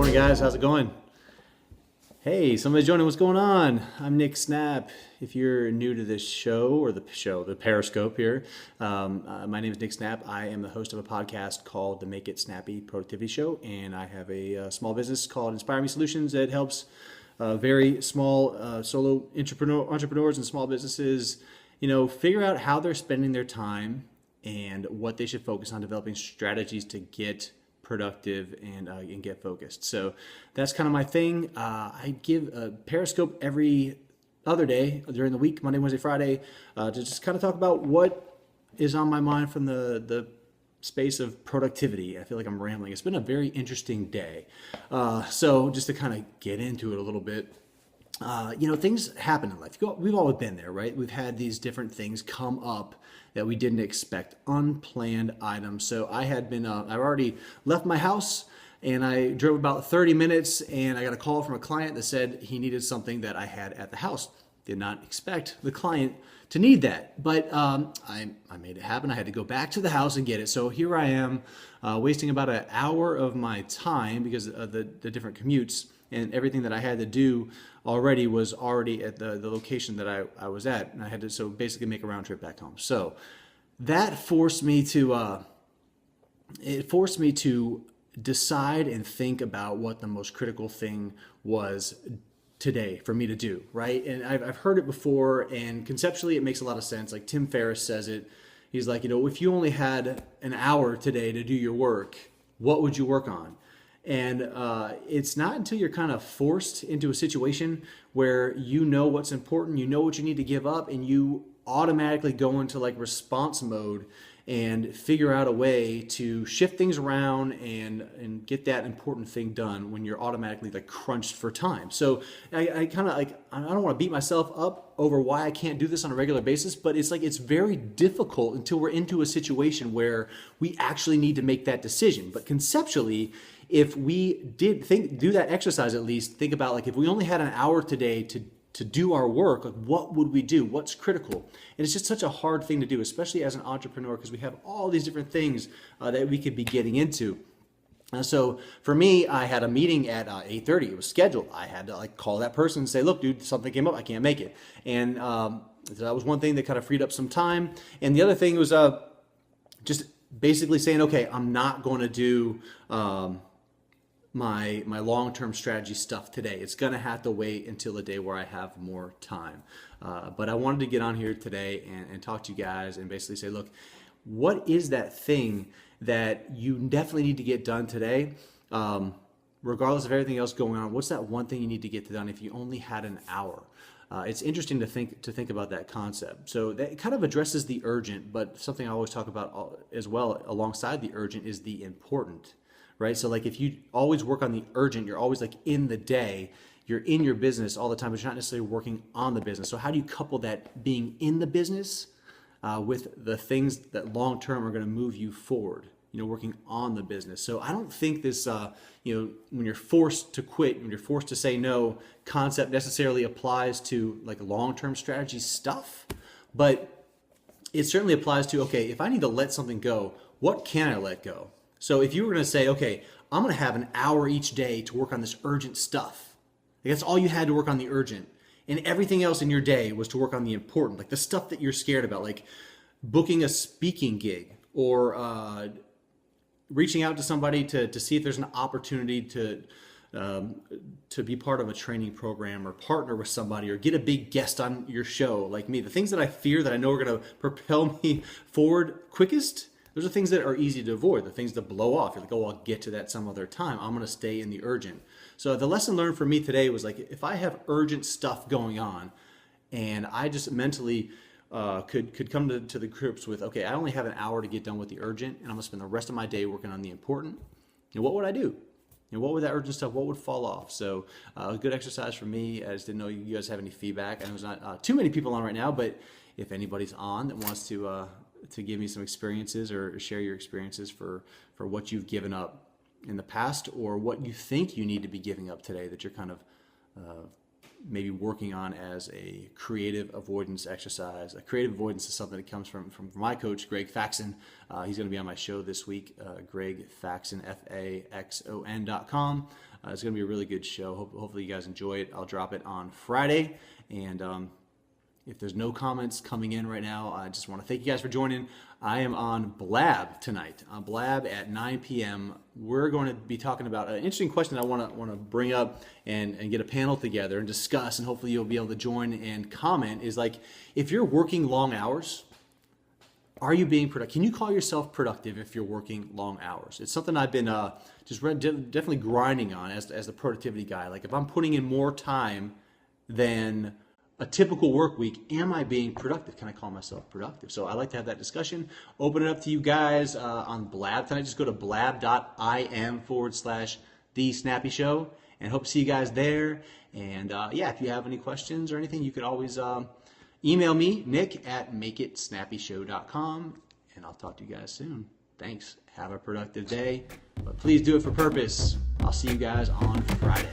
Morning, guys. How's it going? Hey, somebody's joining. What's going on? I'm Nick Snapp. If you're new to this show, the Periscope here, my name is Nick Snapp. I am the host of a podcast called the Make It Snappy Productivity Show, and I have a small business called Inspire Me Solutions that helps very small solo entrepreneurs and small businesses, figure out how they're spending their time and what they should focus on, developing strategies to get productive and get focused. So that's kind of my thing. I give a Periscope every other day during the week, Monday, Wednesday, Friday, to just kind of talk about what is on my mind from the space of productivity. I feel like I'm rambling. It's been a very interesting day. So just to kind of get into it a little bit, things happen in life. We've always been there, right? We've had these different things come up that we didn't expect, unplanned items. So I had been, I've already left my house and I drove about 30 minutes and I got a call from a client that said he needed something that I had at the house. Did not expect the client to need that, but I made it happen. I had to go back to the house and get it. So here I am, wasting about an hour of my time because of the different commutes, and everything that I had to do already was already at the location that I was at. And I had to basically make a round trip back home. So that forced me to decide and think about what the most critical thing was today for me to do, right? And I've heard it before, and conceptually it makes a lot of sense. Like Tim Ferriss says it. He's like, if you only had an hour today to do your work, what would you work on? And it's not until you're kind of forced into a situation where you know what's important, you know what you need to give up, and you automatically go into like response mode and figure out a way to shift things around and get that important thing done when you're automatically like crunched for time. So I kind of like, I don't want to beat myself up over why I can't do this on a regular basis, but it's like it's very difficult until we're into a situation where we actually need to make that decision. But conceptually, if we do that exercise, at least think about like if we only had an hour today to do our work, like what would we do? What's critical? And it's just such a hard thing to do, especially as an entrepreneur, because we have all these different things that we could be getting into. So for me, I had a meeting at 8:30. It was scheduled. I had to like call that person and say, look, dude, something came up. I can't make it. And that was one thing that kind of freed up some time. And the other thing was just basically saying, okay, I'm not going to do my long-term strategy stuff today. It's going to have to wait until the day where I have more time. But I wanted to get on here today and talk to you guys and basically say, look, what is that thing that you definitely need to get done today? Regardless of everything else going on, what's that one thing you need to get done if you only had an hour? It's interesting to think about that concept. So that kind of addresses the urgent, but something I always talk about as well alongside the urgent is the important. Right? So like if you always work on the urgent, you're always like in the day, you're in your business all the time, but you're not necessarily working on the business. So how do you couple that being in the business with the things that long-term are going to move you forward, working on the business? So I don't think this, when you're forced to quit, when you're forced to say no, concept necessarily applies to like long-term strategy stuff, but it certainly applies to, okay, if I need to let something go, what can I let go? So if you were going to say, okay, I'm going to have an hour each day to work on this urgent stuff, like that's all you had to work on the urgent, and everything else in your day was to work on the important, like the stuff that you're scared about, like booking a speaking gig or reaching out to somebody to see if there's an opportunity to be part of a training program or partner with somebody or get a big guest on your show like me. The things that I fear that I know are going to propel me forward quickest, those are things that are easy to avoid, the things that blow off. You're like, oh, I'll get to that some other time. I'm going to stay in the urgent. So the lesson learned for me today was like, if I have urgent stuff going on and I just mentally could come to the grips with, okay, I only have an hour to get done with the urgent and I'm going to spend the rest of my day working on the important, what would I do? What would that urgent stuff, what would fall off? So a good exercise for me. I just didn't know you guys have any feedback. I know there's not too many people on right now, but if anybody's on that wants to give me some experiences or share your experiences for what you've given up in the past or what you think you need to be giving up today that you're kind of maybe working on as a creative avoidance exercise. A creative avoidance is something that comes from my coach, Greg Faxon. He's going to be on my show this week, Greg Faxon, FAXON.com. It's going to be a really good show. Hopefully you guys enjoy it. I'll drop it on Friday. And if there's no comments coming in right now, I just want to thank you guys for joining. I am on Blab tonight. On Blab at 9 p.m. We're going to be talking about an interesting question that I want to bring up and get a panel together and discuss, and hopefully you'll be able to join and comment, is like, if you're working long hours, are you being productive? Can you call yourself productive if you're working long hours? It's something I've been definitely grinding on as the productivity guy. Like, if I'm putting in more time than a typical work week, am I being productive? Can I call myself productive? So I like to have that discussion. Open it up to you guys on Blab tonight. Just go to blab.im/The Snappy Show, and hope to see you guys there. And yeah, if you have any questions or anything, you could always email me, nick@makeitsnappyshow.com, and I'll talk to you guys soon. Thanks. Have a productive day, but please do it for purpose. I'll see you guys on Friday.